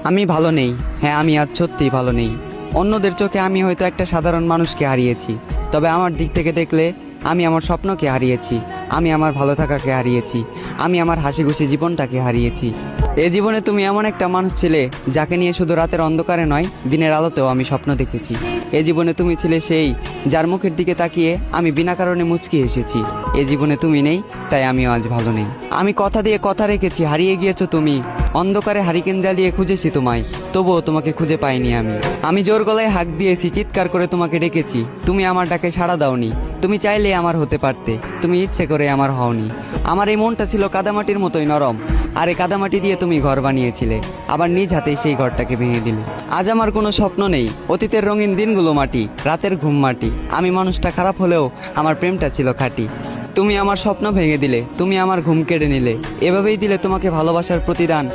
আমি ভালো নেই। হ্যাঁ, আমি আজ সত্যিই ভালো নেই। অন্যদের চোখে আমি হয়তো একটা সাধারণ মানুষকে হারিয়েছি, তবে আমার দিক থেকে দেখলে আমি আমার স্বপ্নকে হারিয়েছি, আমি আমার ভালো থাকাকে হারিয়েছি, আমি আমার হাসি খুশি জীবনটাকে হারিয়েছি। এ জীবনে তুমি এমন একটা মানুষ ছিলে যাকে নিয়ে শুধু রাতের অন্ধকারে নয়, দিনের আলোতেও আমি স্বপ্ন দেখেছি। এ জীবনে তুমি ছিলে সেই যার মুখের দিকে তাকিয়ে আমি বিনা কারণে মুচকি এসেছি। এ জীবনে তুমি নেই, তাই আমিও আজ ভালো নেই। আমি কথা দিয়ে কথা রেখেছি, হারিয়ে গিয়েছো তুমি। অন্ধকারে হারিকেন জ্বালিয়ে খুঁজেছি তোমায়, তবুও তোমাকে খুঁজে পাইনি আমি জোর গলায় হাঁক দিয়েছি, চিৎকার করে তোমাকে ডেকেছি, তুমি আমার ডাকে সাড়া দাওনি। তুমি চাইলে আমার হতে পারতে, তুমি ইচ্ছে করে আমার হওনি। আমার এই মনটা ছিল কাদামাটির মতোই নরম, আর এই কাদামাটি দিয়ে তুমি ঘর বানিয়েছিলে, আবার নিজ হাতেই সেই ঘরটাকে ভেঙে দিলে। আজ আমার কোনো স্বপ্ন নেই, অতীতের রঙিন দিনগুলো মাটি, রাতের ঘুম মাটি। আমি মানুষটা খারাপ হলেও আমার প্রেমটা ছিল খাঁটি। তুমি আমার স্বপ্ন ভেঙে দিলে, তুমি আমার ঘুম কেড়ে নিলে, এভাবেই দিলে তোমাকে ভালোবাসার প্রতিদান।